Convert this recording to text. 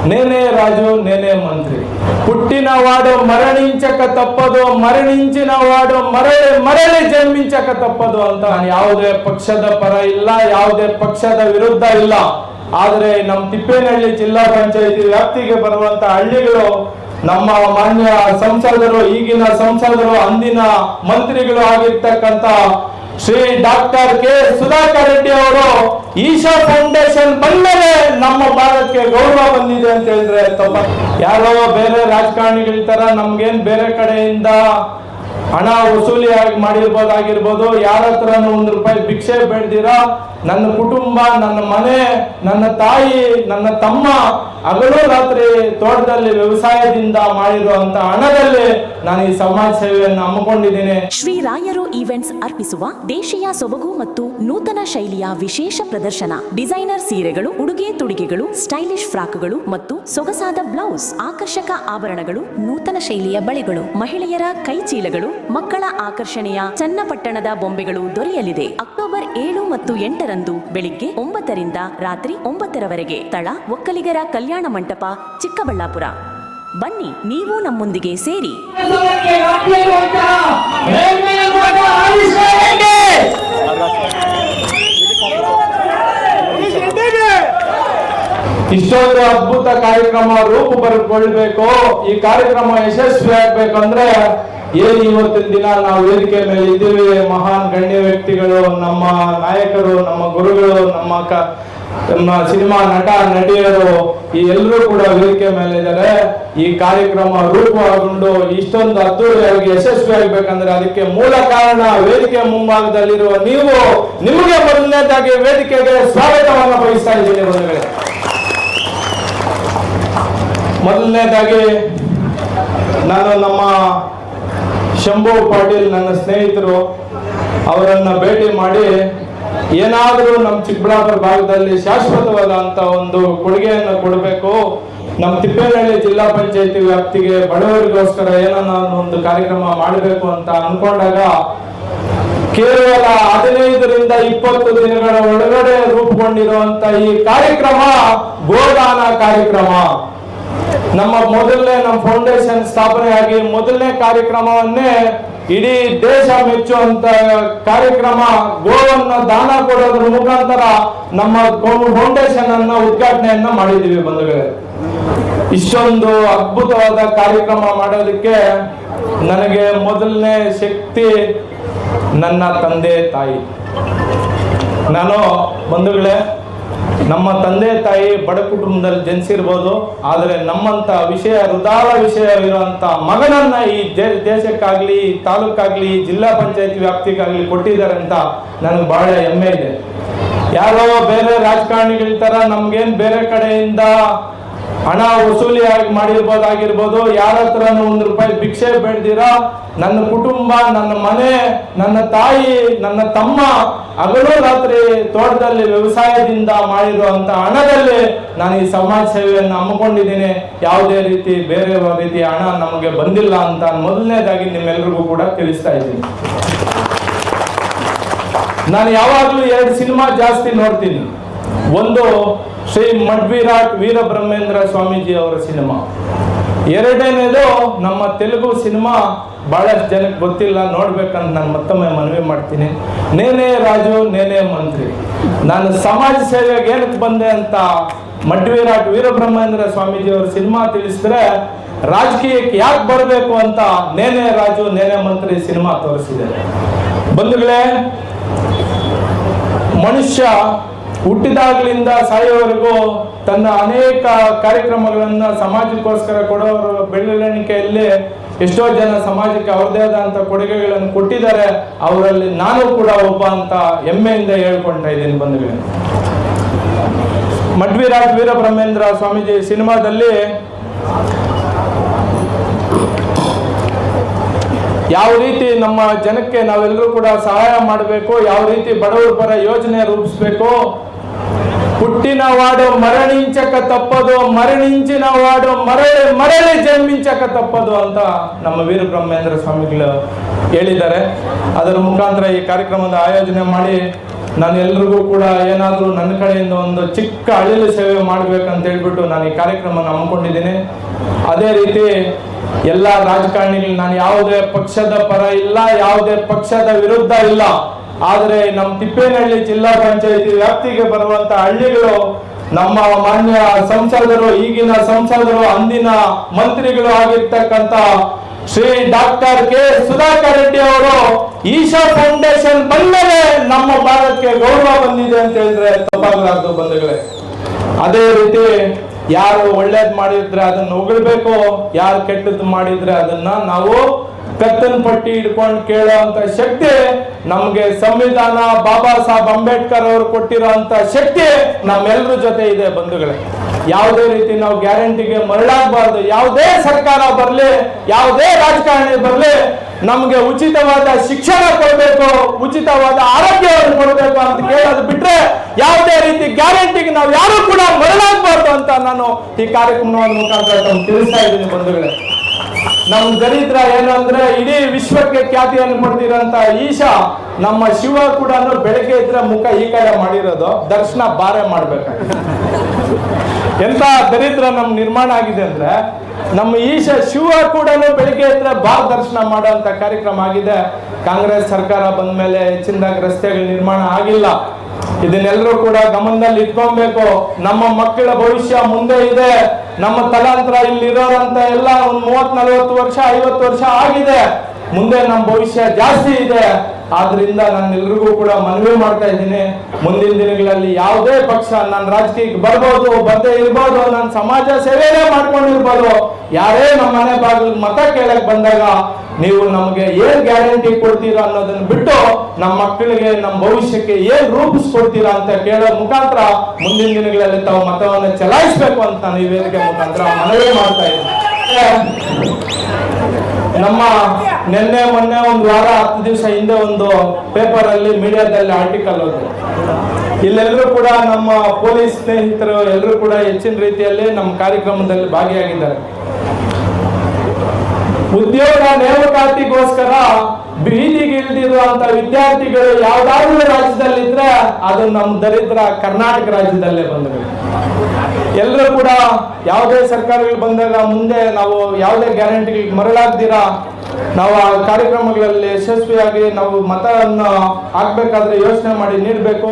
నేనే రాజు నేనే మంత్రి, పుట్టినవాడు మరణించక తప్పదు, ಮರಣಿಂಚಿನ ವಾಡು ಮರಳಿ ಮರಳಿ ಜನ್ಮಿಂಚಕ ತಪ್ಪದು ಅಂತ. ಯಾವುದೇ ಪಕ್ಷದ ಪರ ಇಲ್ಲ, ಯಾವುದೇ ಪಕ್ಷದ ವಿರುದ್ಧ ಇಲ್ಲ. ಆದರೆ ನಮ್ಮ ತಿಪ್ಪೇನಹಳ್ಳಿ ಜಿಲ್ಲಾ ಪಂಚಾಯತಿ ವ್ಯಾಪ್ತಿಗೆ ಬರುವಂತ ಹಳ್ಳಿಗಳು ನಮ್ಮ ಮಾನ್ಯ ಸಂಸದರು, ಈಗಿನ ಸಂಸದರು, ಅಂದಿನ ಮಂತ್ರಿಗಳು ಆಗಿರ್ತಕ್ಕಂಥ ಶ್ರೀ ಡಾಕ್ಟರ್ ಕೆ ಸುಧಾಕರ್ ರೆಡ್ಡಿ ಅವರು ಈಶಾ ಫೌಂಡೇಶನ್ ಬಂದರೆ ನಮ್ಮ ಭಾರತಕ್ಕೆ ಗೌರವ ಬಂದಿದೆ ಅಂತ ಹೇಳಿದ್ರೆ ತಪ್ಪ. ಯಾರೋ ಬೇರೆ ರಾಜಕಾರಣಿಗಳ ತರ ನಮ್ಗೇನ್ ಬೇರೆ ಕಡೆಯಿಂದ ಹಣ ವಸೂಲಿ ಮಾಡಿರ್ಬೋದಾಗಿರ್ಬೋದು, ಯಾರ ಹತ್ರನೂ ₹1 ಭಿಕ್ಷೆ ಬೇಡ್ದಿರ ನನ್ನ ಕುಟುಂಬ, ನನ್ನ ಮನೆ, ನನ್ನ ತಾಯಿ, ನನ್ನ ತಮ್ಮ ಹಗಲು ರಾತ್ರಿ ತೋಟದಲ್ಲಿ ವ್ಯವಸಾಯದಿಂದ ಮಾಡಿರುವಂತ ಹಣದಲ್ಲಿ ನಾನು ಈ ಸಮಾಜ ಸೇವೆಯನ್ನು ಹಮ್ಮಿಕೊಂಡಿದ್ದೀನಿ. ಶ್ರೀ ರಾಯರು ಈವೆಂಟ್ಸ್ ಅರ್ಪಿಸುವ ದೇಶೀಯ ಸೊಬಗು ಮತ್ತು ನೂತನ ಶೈಲಿಯ ವಿಶೇಷ ಪ್ರದರ್ಶನ, ಡಿಸೈನರ್ ಸೀರೆಗಳು, ಉಡುಗೆ ತೊಡುಗೆಗಳು, ಸ್ಟೈಲಿಶ್ ಫ್ರಾಕ್ಗಳು ಮತ್ತು ಸೊಗಸಾದ ಬ್ಲೌಸ್, ಆಕರ್ಷಕ ಆಭರಣಗಳು, ನೂತನ ಶೈಲಿಯ ಬಳೆಗಳು, ಮಹಿಳೆಯರ ಕೈಚೀಲಗಳು, ಮಕ್ಕಳ ಆಕರ್ಷಣೆಯ ಚನ್ನಪಟ್ಟಣದ ಬೊಂಬೆಗಳು ದೊರೆಯಲಿದೆ. ಅಕ್ಟೋಬರ್ 7 ಮತ್ತು 8ರಂದು ಬೆಳಿಗ್ಗೆ 9ರಿಂದ ರಾತ್ರಿ 9ರವರೆಗೆ. ಸ್ಥಳ ಒಕ್ಕಲಿಗರ ಕಲ್ಯಾಣ ಮಂಟಪ, ಚಿಕ್ಕಬಳ್ಳಾಪುರ. ಬನ್ನಿ, ನೀವು ನಮ್ಮೊಂದಿಗೆ ಸೇರಿ. ಇಷ್ಟೊಂದು ಅದ್ಭುತ ಕಾರ್ಯಕ್ರಮ ರೂಪು ಬರಬೇಕು, ಈ ಕಾರ್ಯಕ್ರಮ ಯಶಸ್ವಿ ಆಗ್ಬೇಕಂದ್ರೆ ಏನ್ ಇವತ್ತಿನ ದಿನ ನಾವು ವೇದಿಕೆ ಮೇಲೆ ಇದ್ದೀವಿ, ಮಹಾನ್ ಗಣ್ಯ ವ್ಯಕ್ತಿಗಳು, ನಮ್ಮ ನಾಯಕರು, ನಮ್ಮ ಗುರುಗಳು, ನಮ್ಮ ಸಿನಿಮಾ ನಟ ನಟಿಯರು ಈ ಎಲ್ಲರೂ ಕೂಡ ವೇದಿಕೆ ಮೇಲೆ ಇದ್ದಾರೆ. ಈ ಕಾರ್ಯಕ್ರಮ ರೂಪುಗೊಂಡು ಇಷ್ಟೊಂದು ಅದ್ದೂರಿಯಾಗಿ ಯಶಸ್ವಿ ಆಗ್ಬೇಕಂದ್ರೆ ಅದಕ್ಕೆ ಮೂಲ ಕಾರಣ ವೇದಿಕೆ ಮುಂಭಾಗದಲ್ಲಿರುವ ನೀವು. ನಿಮಗೆ ಮೊದಲನೇದಾಗಿ ವೇದಿಕೆಗೆ ಸ್ವಾಗತವನ್ನು ಬಯಸ್ತಾ ಇದ್ದೀನಿ ಬಂಧುಗಳೇ. ಮೊದಲನೇದಾಗಿ ನಾನು ನಮ್ಮ ಶಂಭು ಪಾಟೀಲ್ ನನ್ನ ಸ್ನೇಹಿತರು, ಅವರನ್ನ ಭೇಟಿ ಮಾಡಿ ಏನಾದರೂ ನಮ್ಮ ಚಿಕ್ಕಬಳ್ಳಾಪುರ ಭಾಗದಲ್ಲಿ ಶಾಶ್ವತವಾದಂತ ಒಂದು ಕೊಡುಗೆಯನ್ನು ಕೊಡಬೇಕು, ನಮ್ಮ ತಿಪ್ಪೇನಹಳ್ಳಿ ಜಿಲ್ಲಾ ಪಂಚಾಯತಿ ವ್ಯಾಪ್ತಿಗೆ ಬಡವರಿಗೋಸ್ಕರ ಏನನ್ನ ಒಂದು ಕಾರ್ಯಕ್ರಮ ಮಾಡಬೇಕು ಅಂತ ಅನ್ಕೊಂಡಾಗ ಕೇವಲ 15ರಿಂದ 20 ದಿನಗಳ ಒಳಗಡೆ ರೂಪುಗೊಂಡಿರುವಂತ ಈ ಕಾರ್ಯಕ್ರಮ ಗೋದಾನ ಕಾರ್ಯಕ್ರಮ. ನಮ್ಮ ಫೌಂಡೇಶನ್ ಸ್ಥಾಪನೆ ಆಗಿ ಮೊದಲನೇ ಕಾರ್ಯಕ್ರಮವನ್ನೇ ಇಡೀ ದೇಶ ಮೆಚ್ಚುವಂತ ಕಾರ್ಯಕ್ರಮ ಗೋವನ್ನ ದಾನ ಕೊಡೋದ್ರ ಮುಖಾಂತರ ನಮ್ಮ ಫೌಂಡೇಶನ್ ಅನ್ನ ಉದ್ಘಾಟನೆಯನ್ನ ಮಾಡಿದ್ದೀವಿ ಬಂಧುಗಳೇ. ಇಷ್ಟೊಂದು ಅದ್ಭುತವಾದ ಕಾರ್ಯಕ್ರಮ ಮಾಡೋದಕ್ಕೆ ನನಗೆ ಮೊದಲನೇ ಶಕ್ತಿ ನನ್ನ ತಂದೆ ತಾಯಿ. ನಾನು ಬಂಧುಗಳೇ, ನಮ್ಮ ತಂದೆ ತಾಯಿ ಬಡ ಕುಟುಂಬದಲ್ಲಿ ಜನಿಸಿರ್ಬೋದು, ಆದರೆ ನಮ್ಮಂತ ಹೃದಯ ವಿಷಯ ಇರುವಂತ ಮಗನನ್ನ ಈ ದೇಶಕ್ಕಾಗ್ಲಿ, ತಾಲೂಕಾಗ್ಲಿ, ಜಿಲ್ಲಾ ಪಂಚಾಯತಿ ವ್ಯಾಪ್ತಿಗಾಗ್ಲಿ ಕೊಟ್ಟಿದ್ದಾರೆ ಅಂತ ನನಗೆ ಬಹಳ ಹೆಮ್ಮೆ ಇದೆ. ಯಾರೋ ಬೇರೆ ರಾಜಕಾರಣಿಗಳ ತರ ನಮ್ಗೇನ್ ಬೇರೆ ಕಡೆಯಿಂದ ಹಣ ವಸೂಲಿ ಮಾಡಿರ್ಬೋದಾಗಿರ್ಬೋದು, ಯಾರ ಹತ್ರನೂ ₹1 ಭಿಕ್ಷೆ ಬೇಡ್ದಿರ ನನ್ನ ಕುಟುಂಬ, ನನ್ನ ಮನೆ, ನನ್ನ ತಾಯಿ, ನನ್ನ ತಮ್ಮ ಹಗಲು ರಾತ್ರಿ ತೋಟದಲ್ಲಿ ವ್ಯವಸಾಯದಿಂದ ಮಾಡಿರುವಂತ ಹಣದಲ್ಲಿ ನಾನು ಈ ಸಮಾಜ ಸೇವೆಯನ್ನು ಹಮ್ಮಿಕೊಂಡಿದ್ದೀನಿ. ಯಾವುದೇ ರೀತಿ ಬೇರೆ ರೀತಿ ಹಣ ನಮಗೆ ಬಂದಿಲ್ಲ ಅಂತ ಮೊದಲನೇದಾಗಿ ನಿಮ್ಮೆಲ್ರಿಗೂ ಕೂಡ ತಿಳಿಸ್ತಾ ಇದ್ದೀನಿ. ನಾನು ಯಾವಾಗಲೂ 2 ಸಿನಿಮಾ ಜಾಸ್ತಿ ನೋಡ್ತೀನಿ. ಒಂದು ಶ್ರೀ ಮಡ್ವಿರಾಟ್ ವೀರಬ್ರಹ್ಮೇಂದ್ರ ಸ್ವಾಮೀಜಿ ಅವರ ಸಿನಿಮಾ, ಎರಡನೇದು ನಮ್ಮ ತೆಲುಗು ಸಿನಿಮಾ. ಬಹಳಷ್ಟು ಜನಕ್ಕೆ ಗೊತ್ತಿಲ್ಲ, ನೋಡ್ಬೇಕಂತ ನಾನು ಮತ್ತೊಮ್ಮೆ ಮನವಿ ಮಾಡ್ತೀನಿ, ನೇನೇ ರಾಜು ನೇನೇ ಮಂತ್ರಿ. ನಾನು ಸಮಾಜ ಸೇವೆಗೆ ಏನಕ್ಕೆ ಬಂದೆ ಅಂತ ಮಡ್ವಿರಾಟ್ ವೀರಬ್ರಹ್ಮೇಂದ್ರ ಸ್ವಾಮೀಜಿ ಅವರ ಸಿನಿಮಾ ತಿಳಿಸಿದ್ರೆ, ರಾಜಕೀಯಕ್ಕೆ ಯಾಕೆ ಬರಬೇಕು ಅಂತ ನೇನೇ ರಾಜು ನೇನೇ ಮಂತ್ರಿ ಸಿನಿಮಾ ತೋರಿಸಿದೆ. ಬಂಧುಗಳೇ, ಮನುಷ್ಯ ಹುಟ್ಟಿದಾಗ್ಲಿಂದ ಸಾಯೋವರೆಗೂ ತನ್ನ ಅನೇಕ ಕಾರ್ಯಕ್ರಮಗಳನ್ನ ಸಮಾಜಕ್ಕೋಸ್ಕರ ಕೊಡೋರ ಬೆಳವಣಿಗೆಯಲ್ಲಿ ಎಷ್ಟೋ ಜನ ಸಮಾಜಕ್ಕೆ ಅವ್ರದೇ ಆದಂತ ಕೊಡುಗೆಗಳನ್ನು ಕೊಟ್ಟಿದ್ದಾರೆ. ಅವರಲ್ಲಿ ನಾನು ಕೂಡ ಒಬ್ಬ ಅಂತ ಹೆಮ್ಮೆಯಿಂದ ಹೇಳ್ಕೊಳ್ತಾ ಇದ್ದೀನಿ ಬಂಧುಗಳೇ. ಮಡ್ವಿರಾಟ್ ವೀರಬ್ರಹ್ಮೇಂದ್ರ ಸ್ವಾಮೀಜಿ ಸಿನಿಮಾದಲ್ಲಿ ಯಾವ ರೀತಿ ನಮ್ಮ ಜನಕ್ಕೆ ನಾವೆಲ್ಲರೂ ಕೂಡ ಸಹಾಯ ಮಾಡಬೇಕು, ಯಾವ ರೀತಿ ಬಡವರ ಪರ ಯೋಜನೆ ರೂಪಿಸಬೇಕು, పుట్టినవాడు మరణించక తప్పదు, మరణించినవాడు మరಳಿ ಮರಳಿ ಜನ್ಮಿಂಚಕ ತಪ್ಪದು ಅಂತ ನಮ್ಮ ವೀರಬ್ರಹ್ಮೇಂದ್ರ ಸ್ವಾಮಿಗಳು ಹೇಳಿದ್ದಾರೆ. ಅದರ ಮುಖಾಂತರ ಈ ಕಾರ್ಯಕ್ರಮದ ಆಯೋಜನೆ ಮಾಡಿ ನಾನು ಎಲ್ರಿಗೂ ಕೂಡ ಏನಾದರೂ ನನ್ನ ಕಡೆಯಿಂದ ಒಂದು ಚಿಕ್ಕ ಅಳಿಲು ಸೇವೆ ಮಾಡ್ಬೇಕಂತ ಹೇಳ್ಬಿಟ್ಟು ನಾನು ಈ ಕಾರ್ಯಕ್ರಮನ ಹಮ್ಮಿಕೊಂಡಿದ್ದೀನಿ. ಅದೇ ರೀತಿ ಎಲ್ಲ ರಾಜಕಾರಣಿಗಳು, ನಾನು ಯಾವುದೇ ಪಕ್ಷದ ಪರ ಇಲ್ಲ, ಯಾವುದೇ ಪಕ್ಷದ ವಿರುದ್ಧ ಇಲ್ಲ. ಆದರೆ ನಮ್ಮ ತಿಪ್ಪೇನಹಳ್ಳಿ ಜಿಲ್ಲಾ ಪಂಚಾಯತಿ ವ್ಯಾಪ್ತಿಗೆ ಬರುವಂತ ಹಳ್ಳಿಗಳು ನಮ್ಮ ಮಾನ್ಯ ಸಂಸದರು, ಈಗಿನ ಸಂಸದರು, ಅಂದಿನ ಮಂತ್ರಿಗಳು ಆಗಿರ್ತಕ್ಕಂಥ ಶ್ರೀ ಡಾಕ್ಟರ್ ಕೆ ಸುಧಾಕರ್ ರೆಡ್ಡಿ ಅವರು ಈಶಾ ಫೌಂಡೇಶನ್ ಬಂದಮೇಲೆ ನಮ್ಮ ಭಾರತಕ್ಕೆ ಗೌರವ ಬಂದಿದೆ ಅಂತ ಹೇಳಿದ್ರೆ ತಪ್ಪಾಗಲಾರದು ಬಂಧುಗಳೇ. ಅದೇ ರೀತಿ ಯಾರು ಒಳ್ಳೇದ್ ಮಾಡಿದ್ರೆ ಅದನ್ನ ಹೊಗಳ್ಬೇಕು, ಯಾರು ಕೆಟ್ಟದ್ದು ಮಾಡಿದ್ರೆ ಅದನ್ನ ನಾವು ಕತ್ತನ್ ಪಟ್ಟಿ ಹಿಡ್ಕೊಂಡು ಕೇಳೋಂತ ಶಕ್ತಿ ನಮ್ಗೆ ಸಂವಿಧಾನ ಬಾಬಾ ಸಾಹೇಬ್ ಅಂಬೇಡ್ಕರ್ ಅವರು ಕೊಟ್ಟಿರೋ ಅಂತ ಶಕ್ತಿ ನಮ್ಮೆಲ್ಲರ ಜೊತೆ ಇದೆ ಬಂಧುಗಳೇ. ಯಾವುದೇ ರೀತಿ ನಾವು ಗ್ಯಾರಂಟಿಗೆ ಮರಳಾಗಬಾರ್ದು. ಯಾವುದೇ ಸರ್ಕಾರ ಬರ್ಲಿ, ಯಾವುದೇ ರಾಜಕಾರಣಿ ಬರ್ಲಿ, ನಮ್ಗೆ ಉಚಿತವಾದ ಶಿಕ್ಷಣ ಕೊಡಬೇಕು, ಉಚಿತವಾದ ಆರೋಗ್ಯವನ್ನು ಕೊಡಬೇಕು ಅಂತ ಕೇಳೋದು ಬಿಟ್ರೆ ಯಾವುದೇ ರೀತಿ ಗ್ಯಾರಂಟಿಗೆ ನಾವು ಯಾರು ಕೂಡ ಮರಳಾಗಬಾರ್ದು ಅಂತ ನಾನು ಈ ಕಾರ್ಯಕ್ರಮದ ಮುಖಾಂತರ ತಿಳಿಸ್ತಾ ಇದ್ದೀನಿ ಬಂಧುಗಳೇ. ನಮ್ ದರಿದ್ರ ಏನಂದ್ರೆ ಇಡೀ ವಿಶ್ವಕ್ಕೆ ಖ್ಯಾತಿಯನ್ನು ಪಡೆದಿರೋಂತ ಈಶಾ, ನಮ್ಮ ಶಿವ ಕೂಡ ಬೆಳಗ್ಗೆ ಇದ್ರೆ ಮುಖ ಈ ಕಡೆ ಮಾಡಿರೋದು, ದರ್ಶನ ಬಾರೆ ಮಾಡ್ಬೇಕು. ಎಂತ ದರಿದ್ರ ನಮ್ ನಿರ್ಮಾಣ ಆಗಿದೆ ಅಂದ್ರೆ ನಮ್ಮ ಈಶಾ ಶಿವ ಕೂಡ ಬೆಳಿಗ್ಗೆ ಇದ್ರೆ ಬಾರ್ ದರ್ಶನ ಮಾಡುವಂತ ಕಾರ್ಯಕ್ರಮ ಆಗಿದೆ. ಕಾಂಗ್ರೆಸ್ ಸರ್ಕಾರ ಬಂದ ಮೇಲೆ ಹೆಚ್ಚಿನದಾಗಿ ರಸ್ತೆಗಳ ನಿರ್ಮಾಣ ಆಗಿಲ್ಲ. ಇದನ್ನೆಲ್ಲರೂ ಕೂಡ ಗಮನದಲ್ಲಿ ಇಟ್ಕೊಬೇಕು. ನಮ್ಮ ಮಕ್ಕಳ ಭವಿಷ್ಯ ಮುಂದೆ ಇದೆ. ನಮ್ಮ ತಲಾಂತರ ಇಲ್ಲಿರೋರಂತ ಎಲ್ಲ ಒಂದು 30-40 ವರ್ಷ 50 ವರ್ಷ ಆಗಿದೆ. ಮುಂದೆ ನಮ್ಮ ಭವಿಷ್ಯ ಜಾಸ್ತಿ ಇದೆ. ಆದ್ರಿಂದ ನಾನು ಎಲ್ರಿಗೂ ಕೂಡ ಮನವಿ ಮಾಡ್ತಾ ಇದ್ದೀನಿ, ಮುಂದಿನ ದಿನಗಳಲ್ಲಿ ಯಾವುದೇ ಪಕ್ಷ ನಾನು ರಾಜಕೀಯಕ್ಕೆ ಬರ್ಬೋದು, ಬರ್ದೇ ಇರ್ಬೋದು, ನಾನು ಸಮಾಜ ಸೇವೆನೇ ಮಾಡ್ಕೊಂಡಿರ್ಬೋದು, ಯಾರೇ ನಮ್ಮ ಮನೆ ಬಾಗಿಲಿಗೆ ಮತ ಕೇಳಕ್ ಬಂದಾಗ ನೀವು ನಮ್ಗೆ ಏನ್ ಗ್ಯಾರಂಟಿ ಕೊಡ್ತೀರಾ ಅನ್ನೋದನ್ನ ಬಿಟ್ಟು ನಮ್ಮ ಮಕ್ಕಳಿಗೆ, ನಮ್ಮ ಭವಿಷ್ಯಕ್ಕೆ ಏನ್ ರೂಪಿಸ್ಕೊಡ್ತೀರಾ ಅಂತ ಕೇಳೋ ಮುಖಾಂತರ ಮುಂದಿನ ದಿನಗಳಲ್ಲಿ ತಾವು ಮತವನ್ನು ಚಲಾಯಿಸಬೇಕು ಅಂತ ನಾನು ಈ ವೇದಿಕೆ ಮುಖಾಂತರ ಮನವಿ ಮಾಡ್ತಾ ಇದ್ದೀನಿ. ನಮ್ಮ ನಿನ್ನೆ ಮೊನ್ನೆ ಒಂದು ವಾರ 10 ದಿವಸ ಹಿಂದೆ ಒಂದು ಪೇಪರ್ ಅಲ್ಲಿ ಮೀಡಿಯಾದಲ್ಲಿ ಆರ್ಟಿಕಲ್ ಹೋದ್ರು. ಇಲ್ಲೆಲ್ಲರೂ ಕೂಡ ನಮ್ಮ ಪೊಲೀಸ್ ಸ್ನೇಹಿತರು ಎಲ್ಲರೂ ಕೂಡ ಹೆಚ್ಚಿನ ರೀತಿಯಲ್ಲಿ ನಮ್ಮ ಕಾರ್ಯಕ್ರಮದಲ್ಲಿ ಭಾಗಿಯಾಗಿದ್ದಾರೆ. ಉದ್ಯೋಗ ನೇಮಕಾತಿಗೋಸ್ಕರ ಬೀದಿಗಿಳಿದಿರುವಂತ ವಿದ್ಯಾರ್ಥಿಗಳು ಯಾವ್ದಾದ್ರು ರಾಜ್ಯದಲ್ಲಿದ್ರೆ ಅದು ನಮ್ಮ ದರಿದ್ರ ಕರ್ನಾಟಕ ರಾಜ್ಯದಲ್ಲೇ ಬಂದರು. ಎಲ್ಲರೂ ಕೂಡ ಯಾವುದೇ ಸರ್ಕಾರಗಳು ಬಂದಾಗ ಮುಂದೆ ನಾವು ಯಾವುದೇ ಗ್ಯಾರಂಟಿಗಳಿಗೆ ಮರಳಾಗ್ದಿರಾ ನಾವು ಆ ಕಾರ್ಯಕ್ರಮಗಳಲ್ಲಿ ಯಶಸ್ವಿಯಾಗಿ ನಾವು ಮತವನ್ನು ಹಾಕ್ಬೇಕಾದ್ರೆ ಯೋಚನೆ ಮಾಡಿ ನೀಡಬೇಕು.